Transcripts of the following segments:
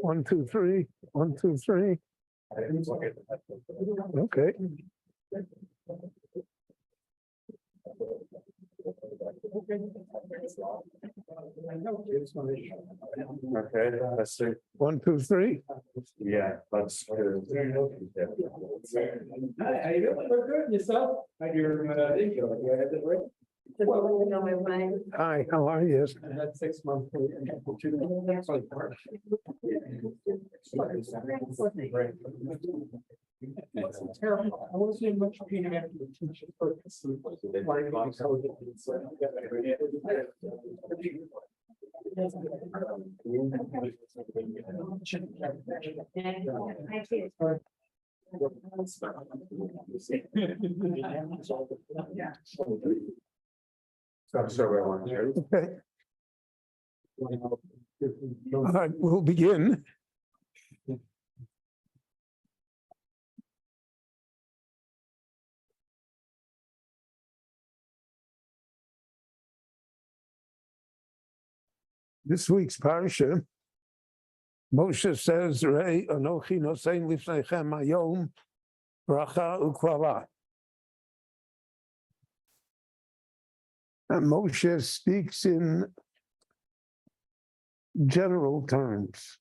One, two, three. 1, 2, 3. Okay. Okay, let's see. 1, 2, 3. Yeah, let's. Hi, how you doing? We're good. Yourself? How'd your intro? You had it right? Hi, how are you? I had 6 months. Terrible. I want to see much pain after the teacher. Okay. All right, we'll begin. This week's Parsha, Moshe says, Rei Anochi Nosein Lifneichem Hayom Bracha Uklala. And Moshe speaks in general terms.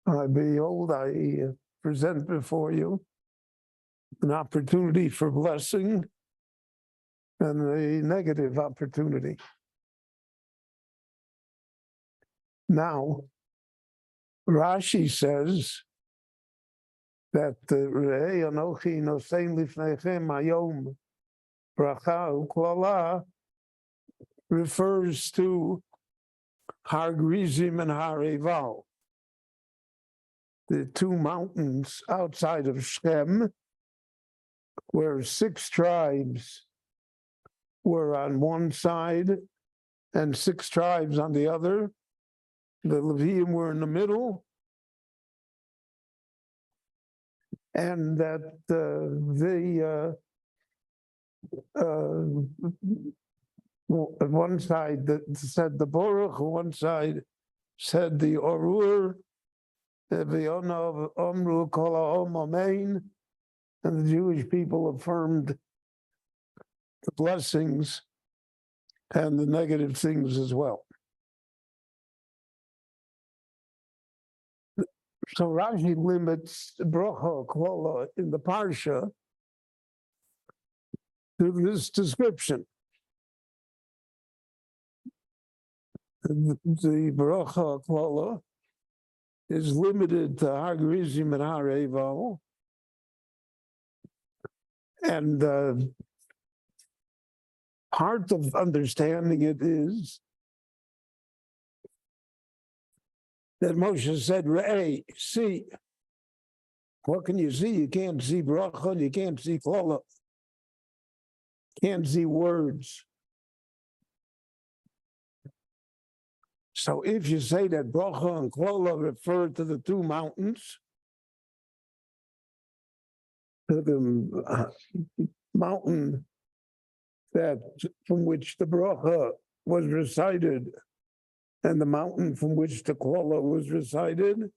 Behold, I present before you an opportunity for blessing and a negative opportunity. Now, Rashi says that Re'ei Anochi Nosein Lifneichem Hayom Bracha Uklala refers to Har Grizim and Har Eval, the 2 mountains outside of Shem, where 6 tribes were on one side and 6 tribes on the other. The Leviim were in the middle, and that one side that said the Baruch, one side said the Orur, the V'yonov Omru Kol Ha'om Amein, and the Jewish people affirmed the blessings and the negative things as well. So Rashi limits Bracha Klola in the Parsha to this description. The Bracha Klola is limited to Har Grizim and Har Eval, and part of understanding it is that Moshe said, Re'ei, see. What can you see? You can't see bracha, you can't see klola. Can't see words. So if you say that bracha and klola refer to the 2 mountains, to the mountain from which the bracha was recited, and the mountain from which the klola was recited,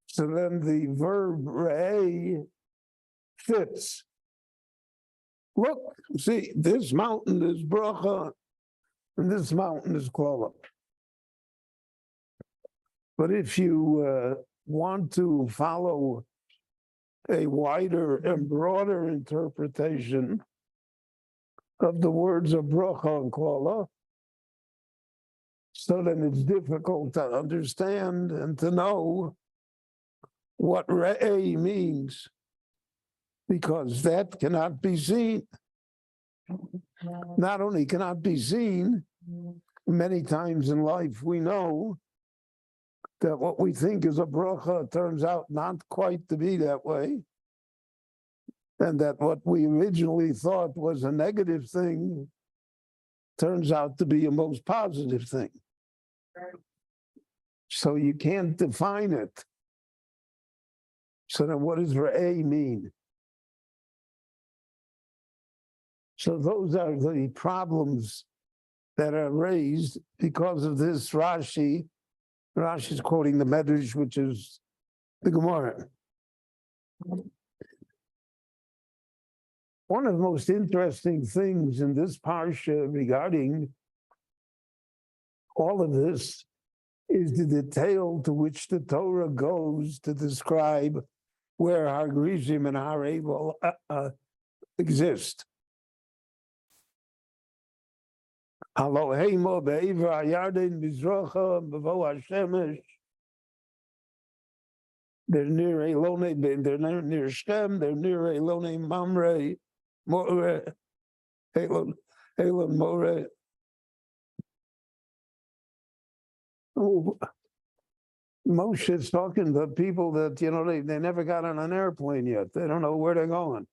so then the verb re'ei fits. Look, see, this mountain is bracha, and this mountain is klola. But if you want to follow a wider and broader interpretation of the words of bracha and klola, so then it's difficult to understand and to know what re'ei means, because that cannot be seen. Not only cannot be seen, many times in life we know that what we think is a bracha turns out not quite to be that way, and that what we originally thought was a negative thing turns out to be a most positive thing. So you can't define it. So then what does Re'eh mean? So those are the problems that are raised because of this Rashi. Rashi is quoting the Medrash, which is the Gemara. One of the most interesting things in this Parsha regarding all of this is the detail to which the Torah goes to describe where Har Gerizim and Har Evel exist. Elohim be'ivra Yarden Mizracha bevo Hashemesh. They're near Elone, they're near Shem, they're near Elone Mamre, More, Elon More. Oh, Moshe is talking to people that, they never got on an airplane yet. They don't know where they're going.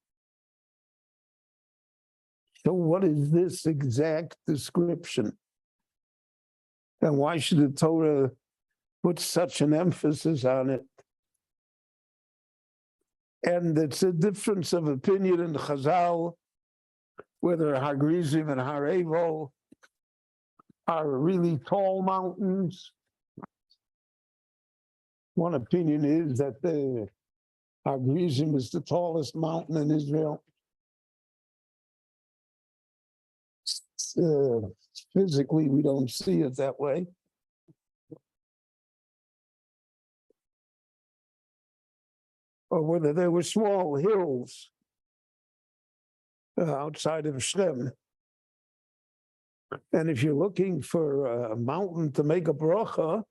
So what is this exact description? And why should the Torah put such an emphasis on it? And it's a difference of opinion in Chazal, whether Har Gerizim and Har Evel are really tall mountains. One opinion is that the Har Gerizim is the tallest mountain in Israel. Physically, we don't see it that way. Or whether there were small hills outside of Shem. And if you're looking for a mountain to make a bracha,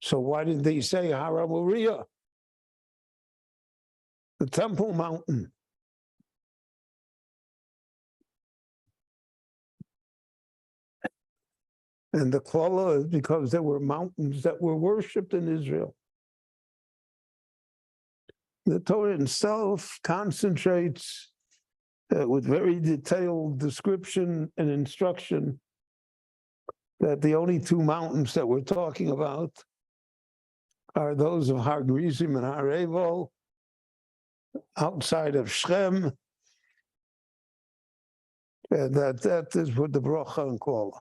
so why did they say Har Moriah, the Temple Mountain? And the klala is because there were mountains that were worshipped in Israel. The Torah itself concentrates with very detailed description and instruction that the only two mountains that we're talking about are those of Har Gerizim and Har Evel, outside of Shem, and that is what the bracha and klala.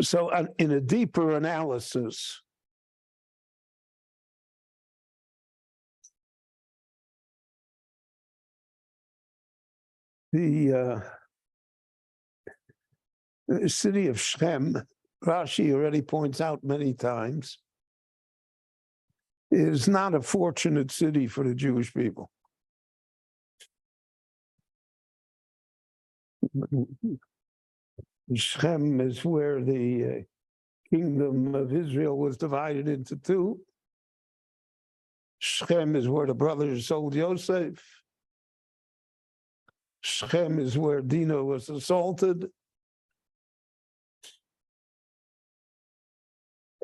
So in a deeper analysis, the city of Shem, Rashi already points out many times, is not a fortunate city for the Jewish people. Shem is where the kingdom of Israel was divided into two. Shem is where the brothers sold Yosef. Shem is where Dinah was assaulted.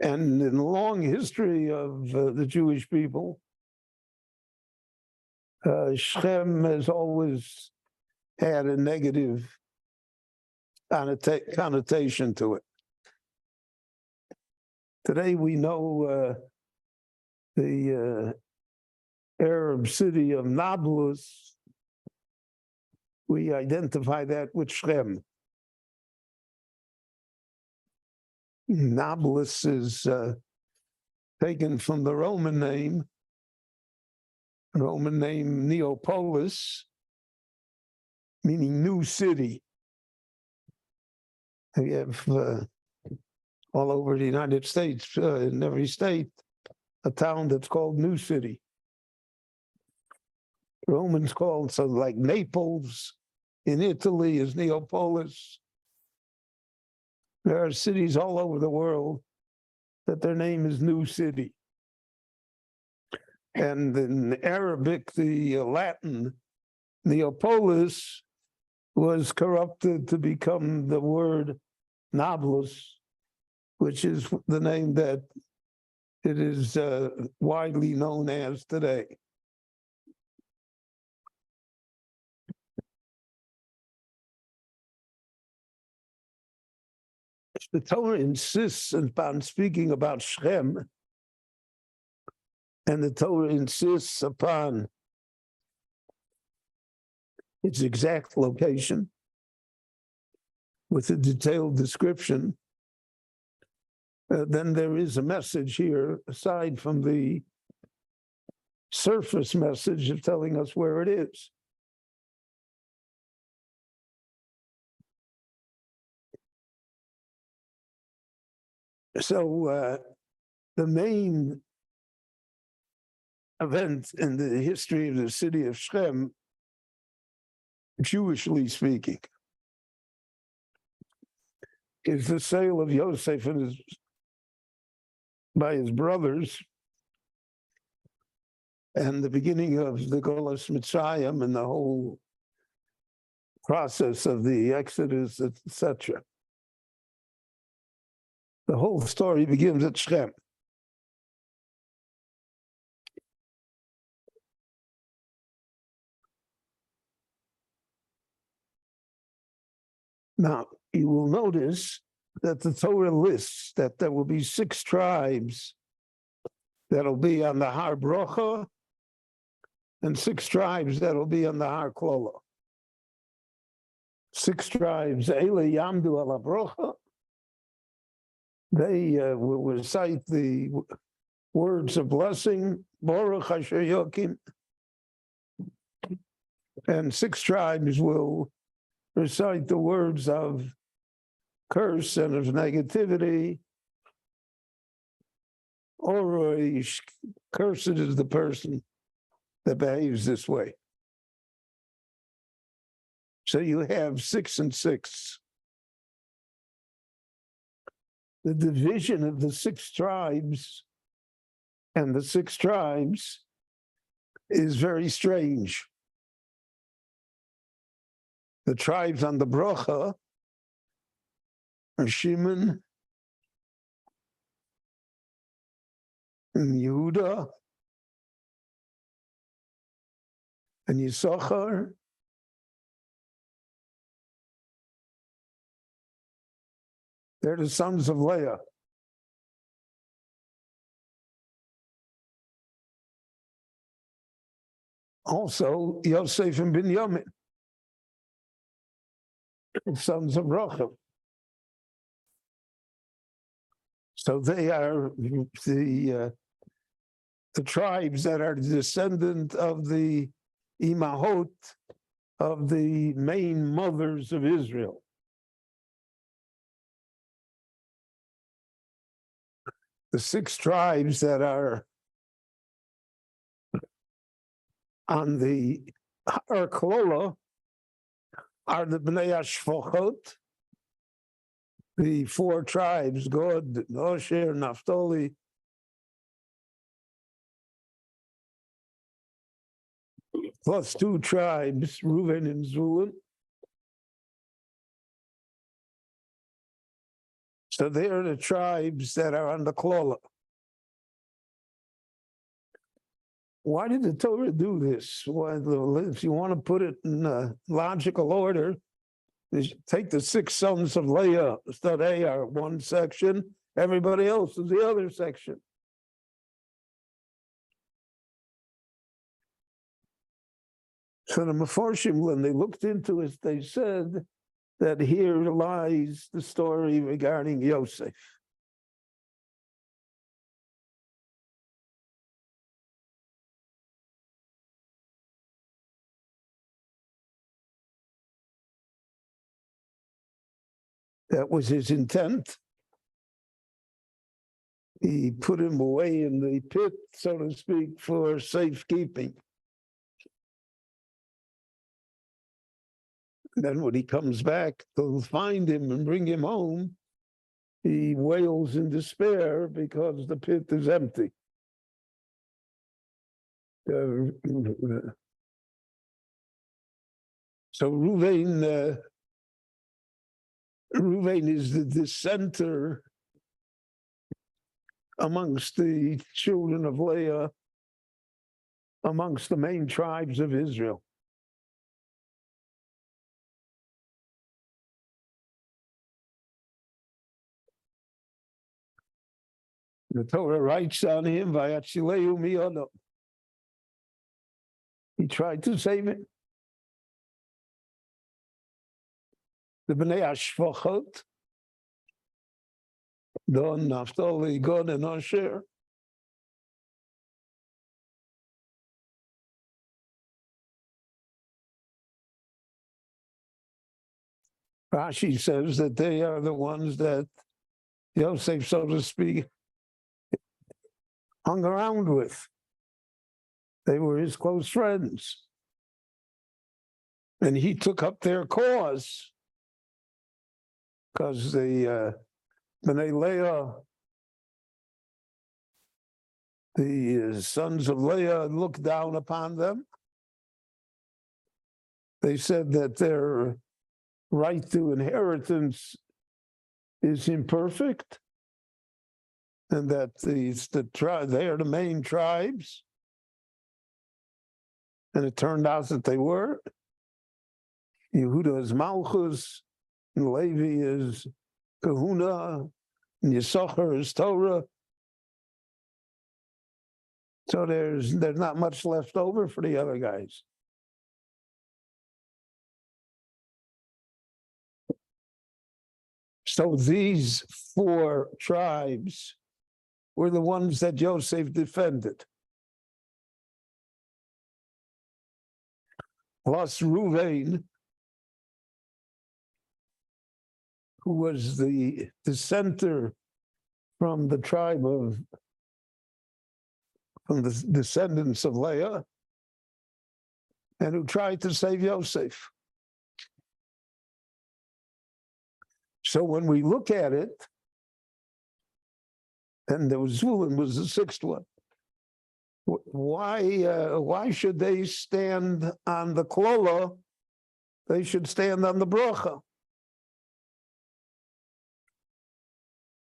And in the long history of the Jewish people, Shem has always had a negative connotation to it. Today we know the Arab city of Nablus. We identify that with Shem. Nablus is taken from the Roman name Neapolis, meaning new city. We have all over the United States, in every state, a town that's called New City. Romans called something like Naples in Italy is Neapolis. There are cities all over the world that their name is New City. And in Arabic, the Latin, Neapolis, was corrupted to become the word Nablus, which is the name that it is widely known as today. the Torah insists upon speaking about Shem, and the Torah insists upon its exact location with a detailed description, then there is a message here aside from the surface message of telling us where it is. So the main event in the history of the city of Shem, Jewishly speaking, is the sale of Yosef by his brothers, and the beginning of the Golas Mitzrayim and the whole process of the Exodus, etc. The whole story begins at Shem. Now, you will notice that the Torah lists that there will be 6 tribes that'll be on the Har Brocha and 6 tribes that'll be on the Har Klola. 6 tribes, Eile Yamdu ala Brocha, they will recite the words of blessing, Baruch Asher Yokim, and 6 tribes will recite the words of curse and of negativity. Or cursed is the person that behaves this way. So you have 6 and 6. The division of the 6 tribes and the 6 tribes is very strange. The tribes on the Brocha are Shimon and Yehuda and Yisachar they're the sons of Leah. Also, Yosef and Binyamin, sons of Rachel. So they are the tribes that are descendant of the Imahot, of the main mothers of Israel. The 6 tribes that are on the Har Klola are the Bnei Ashfochot, the 4 tribes, Gad, Asher, Naphtali, plus 2 tribes, Reuven and Zulun. So they are the tribes that are on the Klola. Why did the Torah do this? Why, if you want to put it in logical order, take the 6 sons of Leah, so they are one section, everybody else is the other section. So the Mefarshim, when they looked into it, they said that here lies the story regarding Yosef. That was his intent. He put him away in the pit, so to speak, for safekeeping. Then when he comes back to find him and bring him home, he wails in despair because the pit is empty. So Reuven is the dissenter amongst the children of Leah, amongst the main tribes of Israel. The Torah writes on him, "Vayatzilehu miyono." He tried to save it. The Bnei Hashvachot, Don, Naphtali, Gad, and Asher. Rashi says that they are the ones that Yosef, so to speak, hung around with. They were his close friends. And he took up their cause because the Bnei Leah, the sons of Leah, looked down upon them. They said that their right to inheritance is imperfect, and that they are the main tribes. And it turned out that they were. Yehuda is Malchus, and Levi is Kahuna, and Yisachar is Torah. So there's not much left over for the other guys. So these 4 tribes were the ones that Joseph defended. Plus Ruvain, who was the dissenter from the tribe from the descendants of Leah, and who tried to save Yosef. So when we look at it, and there was Zulun was the 6th one. Why should they stand on the klola? They should stand on the bracha.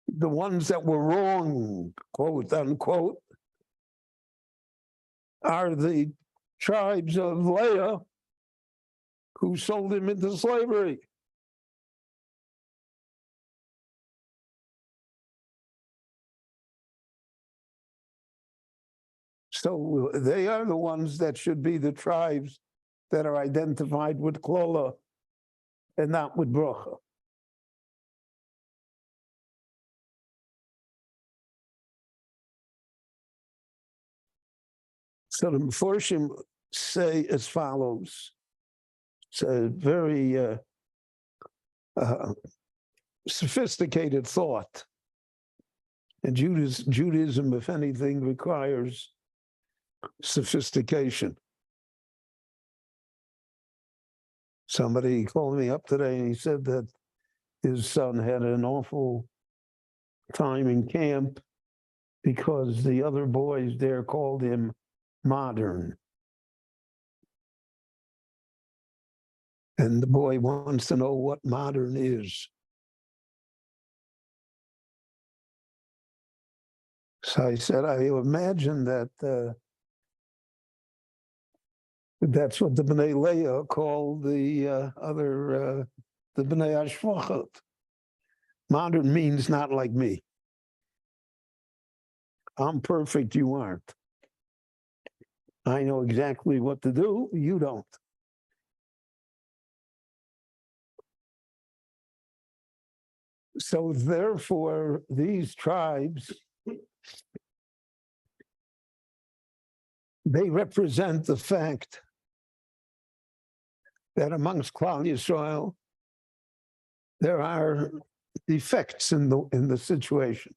The ones that were wrong, quote unquote, are the tribes of Leah who sold him into slavery. So they are the ones that should be the tribes that are identified with klola and not with bracha. So the Meforshim say as follows. It's a very sophisticated thought. And Judaism, if anything, requires sophistication. Somebody called me up today and he said that his son had an awful time in camp because the other boys there called him modern. And the boy wants to know what modern is. So I said, I imagine that that's what the Bnei Leah called the Bnei Hashvachot. Modern means not like me. I'm perfect, you aren't. I know exactly what to do, you don't. So therefore, these tribes, they represent the fact that amongst Klal Yisrael, there are defects in the situation.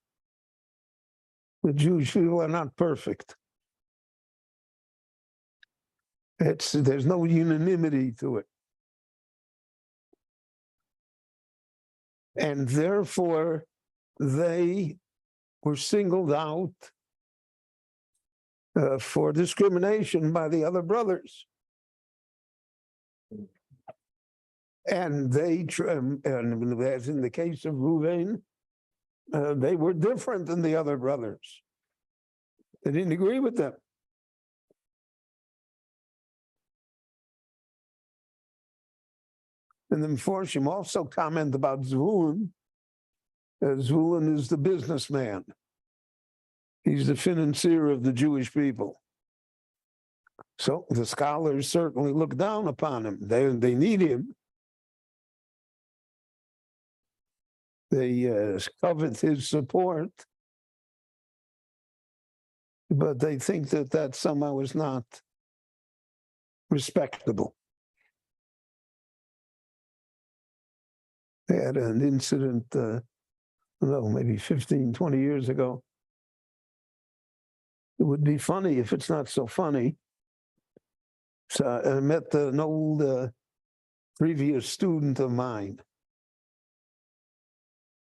The Jewish people are not perfect. There's no unanimity to it. And therefore, they were singled out for discrimination by the other brothers. And and as in the case of Reuven, they were different than the other brothers. They didn't agree with them. And the Meforshim also comment about Zvulun. Zvulun is the businessman. He's the financier of the Jewish people. So the scholars certainly look down upon him. They need him. They covet his support, but they think that somehow is not respectable. They had an incident, maybe 15, 20 years ago. It would be funny if it's not so funny. So I met an old previous student of mine.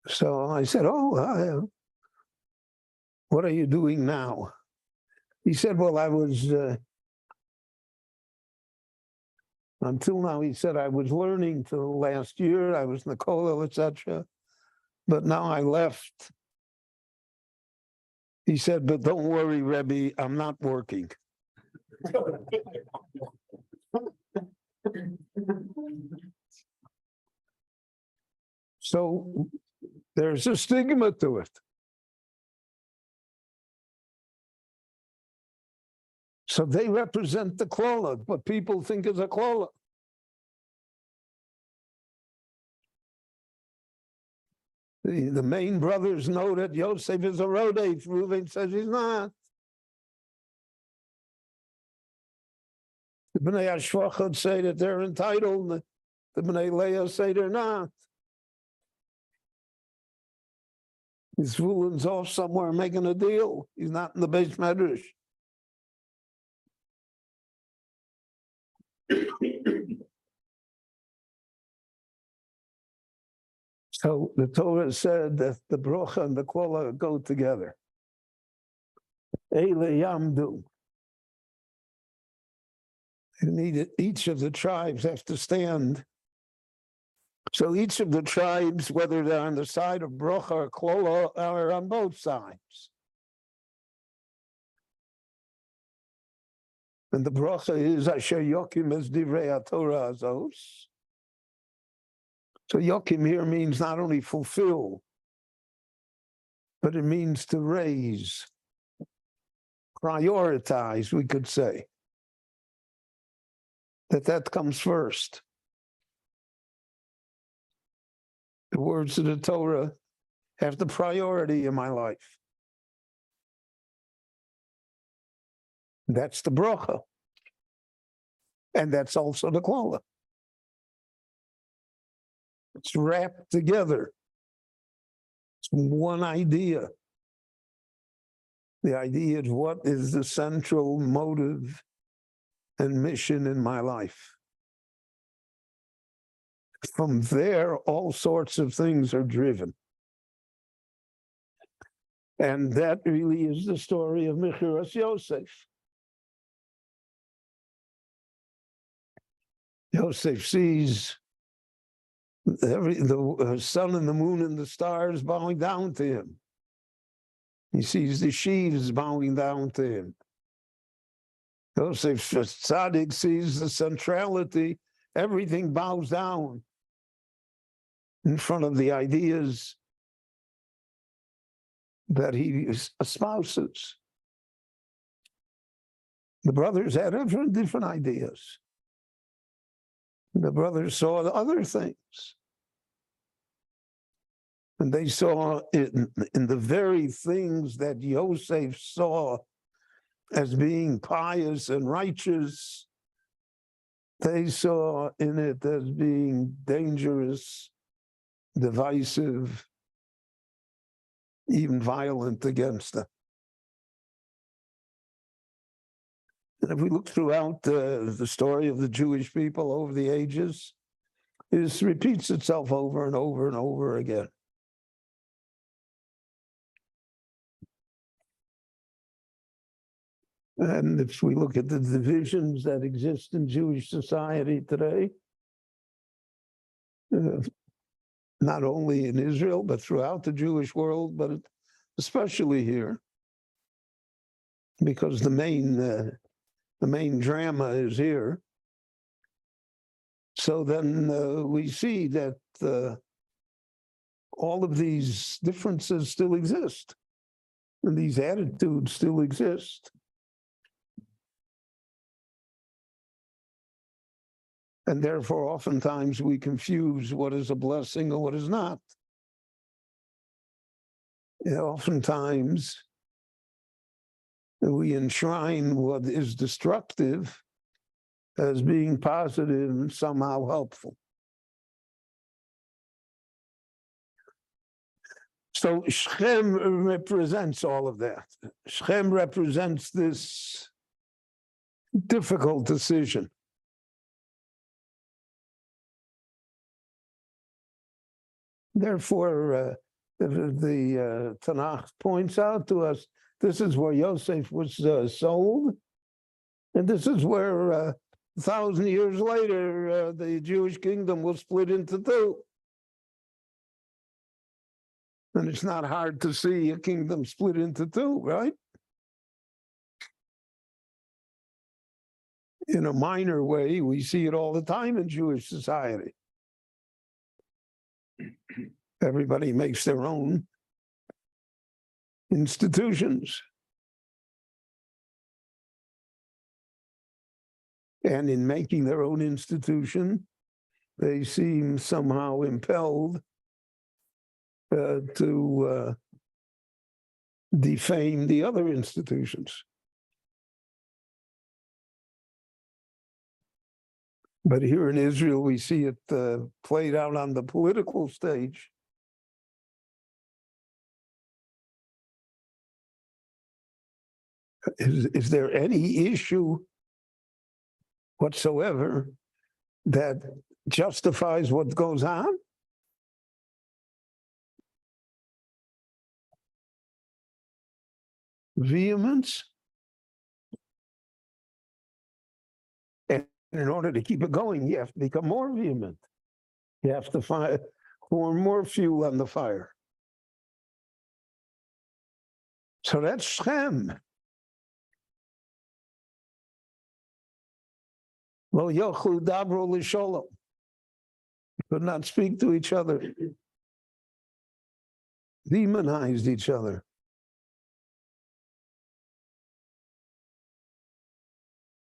So I said, what are you doing now? He said, well, I was, until now, he said, I was learning till last year. I was in the kollel, etc. But now I left. He said, but don't worry, Rebbe, I'm not working. So there's a stigma to it. So they represent the klola, what people think is a klola. The main brothers know that Yosef is a rodef. Reuven says he's not. The Bnei Ashvachot say that they're entitled. The Bnei Leah say they're not. Zvulin's off somewhere making a deal. He's not in the Beis Medrash. So the Torah said that the brocha and the kola go together. Eile yamdu. Each of the tribes have to stand. So each of the tribes, whether they're on the side of brocha or kola, are on both sides. And the brocha is Asher Yokim es divrei Torah azos. So Yokim here means not only fulfill, but it means to raise, prioritize, we could say. That comes first. The words of the Torah have the priority in my life. That's the bracha. And that's also the kola. It's wrapped together. It's one idea. The idea of what is the central motive and mission in my life. From there, all sorts of things are driven. And that really is the story of Mechiras Yosef. Yosef sees the sun and the moon and the stars bowing down to him. He sees the sheaves bowing down to him. Yosef Tzaddik sees the centrality. Everything bows down in front of the ideas that he espouses. The brothers had different ideas. The brothers saw other things. And they saw in the very things that Yosef saw as being pious and righteous, they saw in it as being dangerous, divisive, even violent against them. And if we look throughout the story of the Jewish people over the ages, it repeats itself over and over and over again. And if we look at the divisions that exist in Jewish society today, not only in Israel, but throughout the Jewish world, but especially here, because the main drama is here. So then we see that all of these differences still exist. And these attitudes still exist. And therefore, oftentimes we confuse what is a blessing and what is not. And oftentimes, we enshrine what is destructive as being positive and somehow helpful. So Shechem represents all of that. Shechem represents this difficult decision. Therefore, the Tanakh points out to us, this is where Yosef was sold, and this is where 1,000 years later, the Jewish kingdom will split into two. And it's not hard to see a kingdom split into two, right? In a minor way, we see it all the time in Jewish society. Everybody makes their own institutions. And in making their own institution, they seem somehow impelled to defame the other institutions. But here in Israel, we see it played out on the political stage. Is there any issue whatsoever that justifies what goes on? Vehemence? And in order to keep it going, you have to become more vehement. You have to pour more fuel on the fire. So that's Shem. Lo yochlu dabro l'sholom. Could not speak to each other. Demonized each other.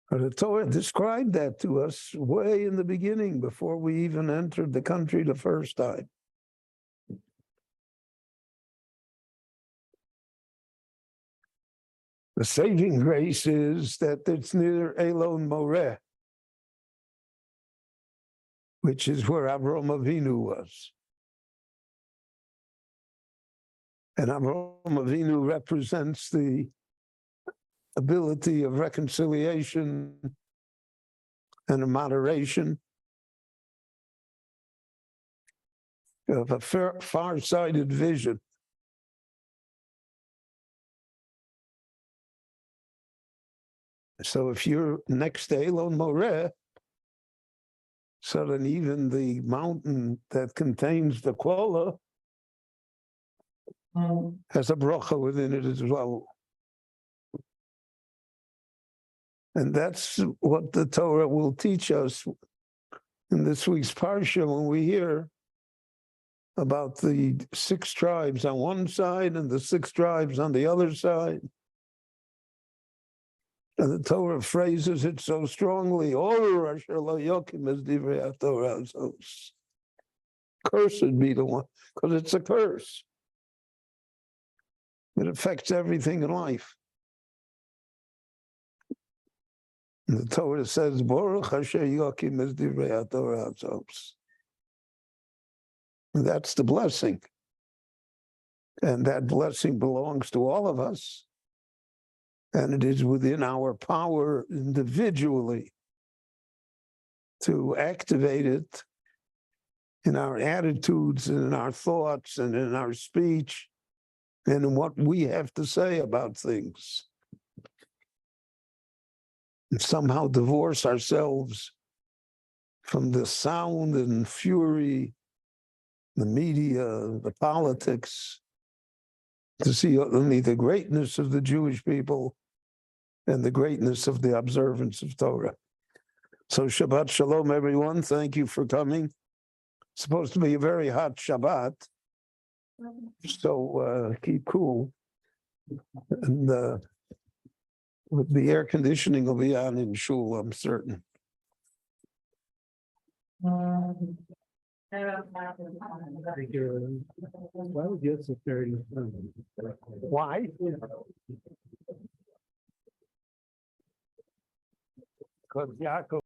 But the Torah described that to us way in the beginning, before we even entered the country the first time. The saving grace is that it's near Elon Moreh, which is where Avraham Avinu was. And Avraham Avinu represents the ability of reconciliation and a moderation of a far-sighted vision. So if you're next to Elon Moreh, so then even the mountain that contains the kola has a bracha within it as well. And that's what the Torah will teach us in this week's Parsha when we hear about the 6 tribes on one side and the 6 tribes on the other side. And the Torah phrases it so strongly, cursed be the one, because it's a curse. It affects everything in life. And the Torah says, Baruch Asher Yokim es divrei Torah azos. That's the blessing. And that blessing belongs to all of us. And it is within our power individually to activate it in our attitudes and in our thoughts and in our speech and in what we have to say about things. And somehow divorce ourselves from the sound and fury, the media, the politics, to see only the greatness of the Jewish people and the greatness of the observance of Torah. So Shabbat Shalom, everyone. Thank you for coming. It's supposed to be a very hot Shabbat, so keep cool. And the air conditioning will be on in shul, I'm certain. Thank you. Why would you have so 30? Why? Because Yaakov